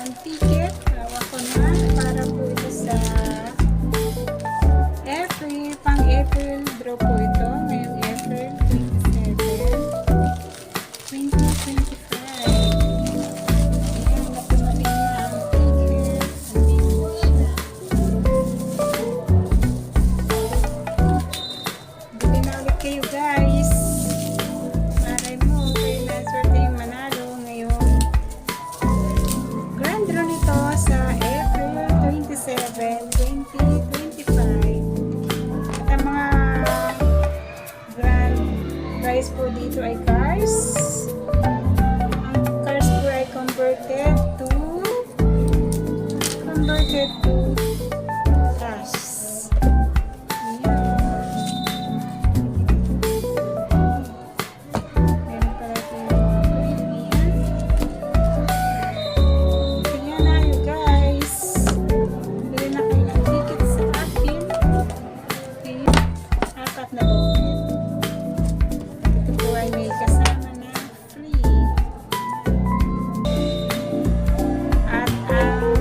ang ticket. Hawak ko na para po ito sa April, pang April draw po ito. Ngayong April 27, 2025. Ayan, napumating na ang ticket. Andito siya. Bili na ulit kayo guys. Maray mo, kayo na swerte yung manalo ngayong grand draw nito sa April 27, 2025. At ang mga grand prize po dito ay cars. Ang cars po ay converted to cash. Ayan. Meron pala ito yung premium. Tingnan na yun guys. Bili na kayo ng ticket sa akin. Okay. 4 na booklet. Ito po ay may kasama na free. At ang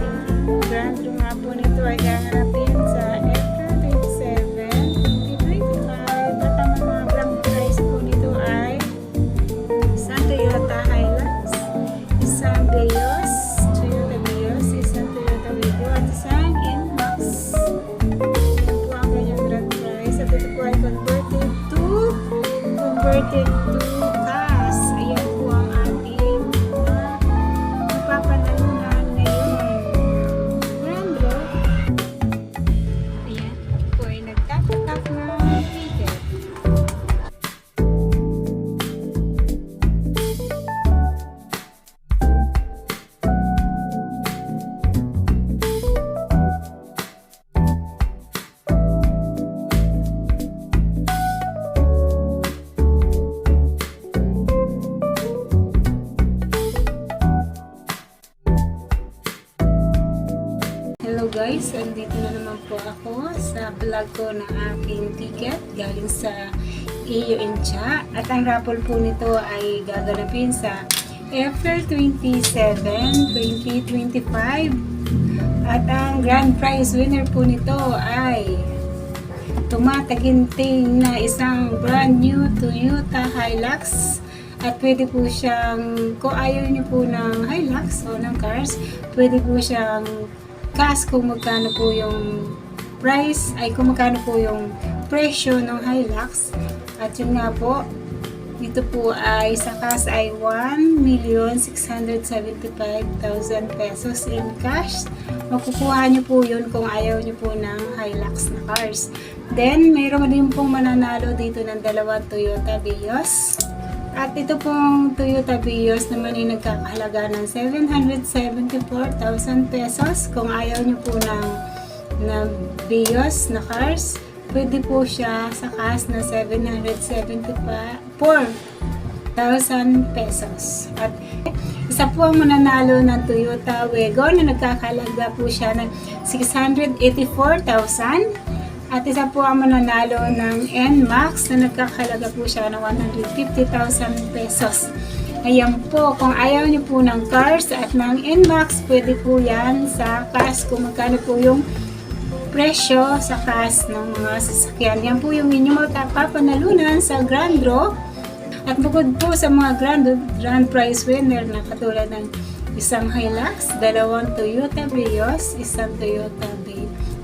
grand draw nga po nito ay gaganapin sa April 27, 2025. At ang mga grand prize po nito ay isang Toyota Hilux, isang Vios, Toyota Vios, isang Toyota Wigo, at isang NMAX. Yan po ang kanyang grand prize. At ito po ay converted to cash. Ayan po ang ating mapapanalunan ngayon. Grand draw. Ayan, ako po ay nagtatatak ng ticket. Hello guys, andito na naman po ako sa vlog ko ng aking ticket galing sa Iyo Incha. At ang raffle po nito ay gaganapin sa April 27, 2025. At ang grand prize winner po nito ay tumataginting na isang brand new Toyota Hilux. At pwede po siyang, kung ayaw niyo po ng Hilux o ng cars, pwede po siyang cash kung magkano po yung price, ay kung magkano po yung presyo ng Hilux. At yun nga po, dito po ay sa cash ay 1,675,000 pesos in cash. Makukuha nyo po yun kung ayaw nyo po ng Hilux na cars. Then, mayroon din pong mananalo dito ng dalawang Toyota Vios. At ito pong Toyota Vios naman ay nagkakahalaga ng 774,000 pesos. Kung ayaw nyo po ng Vios na cars, pwede po siya sa cash na 774,000 pesos. At isa po ang mananalo ng Toyota Wigo na nagkakahalaga po siya ng 684,000. At isa po ang mananalo ng NMAX na nagkakahalaga po siya ng 150,000 pesos. Ayan po, kung ayaw niyo po ng cars at ng NMAX, pwede po yan sa cash kung magkano po yung presyo sa cash ng mga sasakyan. Yan po yung inyong mapapanalunan sa grand draw. At bukod po sa mga grand prize winner na katulad ng isang Hilux, dalawang Toyota Vios, isang Toyota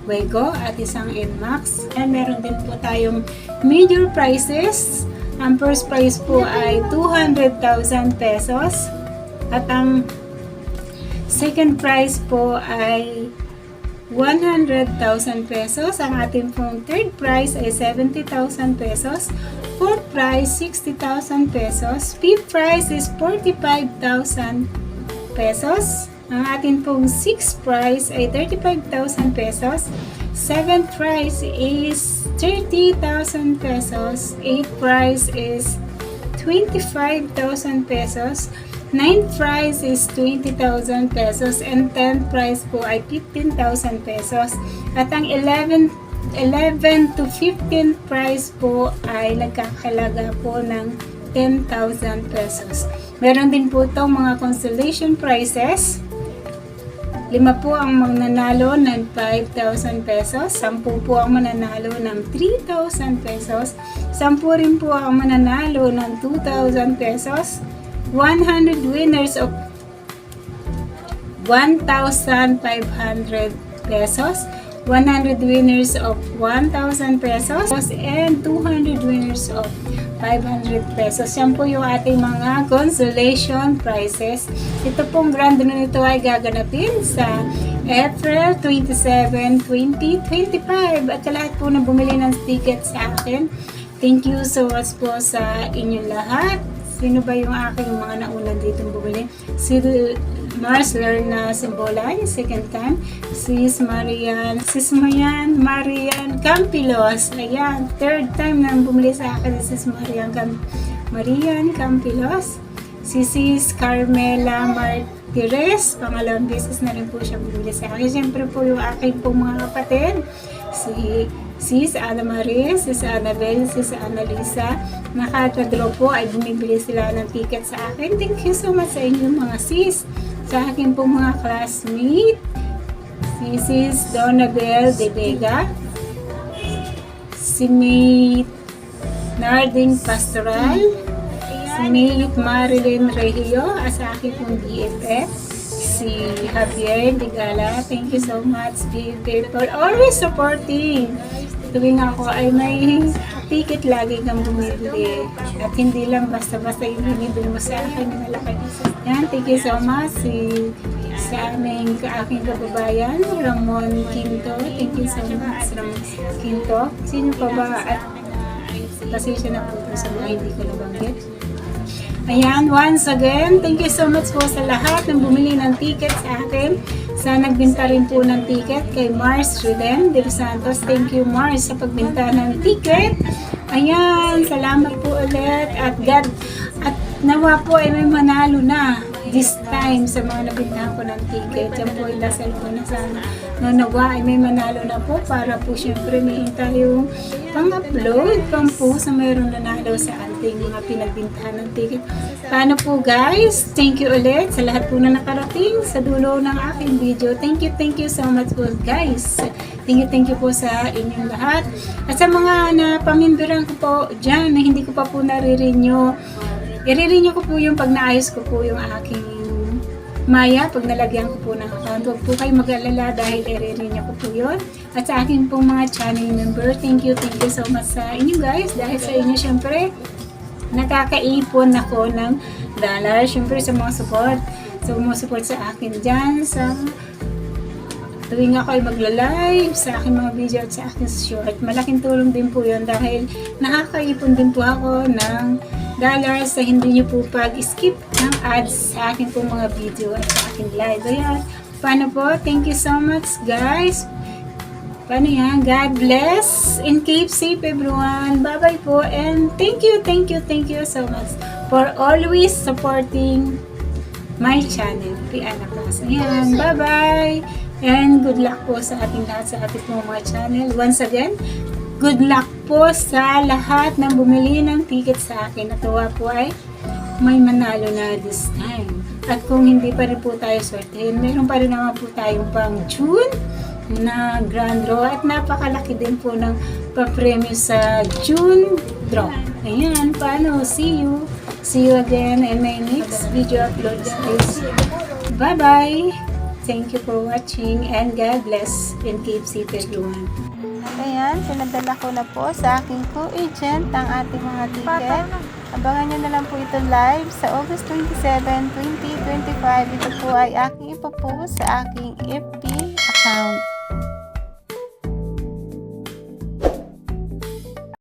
Wigo at isang NMAX. And meron din po tayong major prizes. Ang first prize po ay 200,000 pesos. At ang second prize po ay 100,000 pesos. Ang ating pong third prize ay 70,000 pesos. Fourth prize, 60,000 pesos. Fifth prize is 45,000 pesos. Ang ating pong 6th prize ay 35,000 pesos. 7th prize is 30,000 pesos. 8th prize is 25,000 pesos. 9th prize is 20,000 pesos. And 10th prize po ay 15,000 pesos. At ang 11 to 15th prize po ay nagkakalaga po ng 10,000 pesos. Meron din po itong mga consolation prizes. 5 po ang mananalo ng 5,000 pesos, 10 po ang mananalo ng 3,000 pesos, 10 rin po ang mananalo ng 2,000 pesos, 100 winners of 1,500 pesos, 100 winners of 1,000 pesos, and 200 winners of 500 pesos. Yan po yung ating mga consolation prizes. Ito pong grand draw nito ay gaganapin sa April 27, 2025. At sa lahat po na bumili ng ticket sa akin, thank you so much po sa inyong lahat. Sino ba yung aking mga naunang dito bumili? Si Mars Lerna Simbolay, second time. Sis Marian Campilos. Ayan, third time na bumili sa akin si Sis Marian Campilos. Si Sis Carmela Martires, pangalawang beses na rin po siya bumili sa akin. Siyempre po yung aking po mga kapatid. Si Sis Ana Marie, Sis Annabel, Sis Annalisa, nakatadraw po ay bumibili sila ng ticket sa akin. Thank you so much sa inyo mga sis. Sa akin po mga classmate, si Sis Donabel De Vega, si Mate Narding Pastoral, si Mate Marilyn Regio, sa akin pong BFF, si Javier Digala. Thank you so much, BFF, for always supporting. Tuwing ako ay may ticket lagi kang bumibili. At hindi lang basta-basta yung binibili mo sa akin yung malaki. Yan, thank you so much. Sa aking kababayan, Ramon Quinto. Thank you so much, Ramon Quinto. Sino pa ba? At pasensya na po sa mga hindi ko nabanggit. Ayan, once again, thank you so much po sa lahat ng bumili ng ticket sa akin. Sa nagbinta rin po ng ticket kay Mars Reden de Los Santos. Thank you Mars sa pagbinta ng ticket. Ayan, salamat po ulit. At nawa po ay may manalo na this time sa mga nabintahan ko ng ticket. Yan po yung dasal ko na sana. Nawa ay may manalo na po para po syempre may tayong pang-upload, pang-post na mayroong nanalo sa ating mga pinagbintahan ng ticket. Paano po guys? Thank you ulit sa lahat po na nakarating sa dulo ng aking video. Thank you so much po guys. Thank you po sa inyong lahat. At sa mga napamimbiran ko po dyan na hindi ko pa po nare-renew, i-renew ko po yung pag naayos ko po yung aking Maya, pag nalagyan ko po ng account. Huwag po kayo mag-alala dahil i-renew ko po yun. At sa akin pong mga channel member, thank you so much sa inyo guys. Dahil sa inyo syempre, nakakaipon ako ng dollar. Syempre sa mga support. So, mga support sa akin dyan. Sa tuwing ako ay magla-live sa aking mga video at sa aking short. Malaking tulong din po yun dahil nakakaipon din po ako ng dollar sa hindi nyo po pag-skip ng ads sa aking po mga video at sa aking live. Ayan. Paano po? Thank you so much guys. Paano yan? God bless and keep safe everyone. Bye-bye po and thank you so much for always supporting my channel. Piana Class. Ayan. Bye-bye. And good luck po sa ating lahat sa ating mga channel. Once again, good luck po sa lahat ng bumili ng ticket sa akin. Natuwa po ay may manalo na this time. At kung hindi pa rin po tayo swertehin, meron pa rin naman po tayong pang June na grand draw. At napakalaki din po ng pa-premyo sa June draw. Ayan, paano? See you. See you again in my next video upload. Bye-bye. Thank you for watching and God bless and keep safe everyone. At ayan, pinadala ko na po sa aking co-agent ang ating mga ticket. Abangan nyo na lang po ito live sa August 27, 2025. Ito po ay aking ipopost sa aking FB account.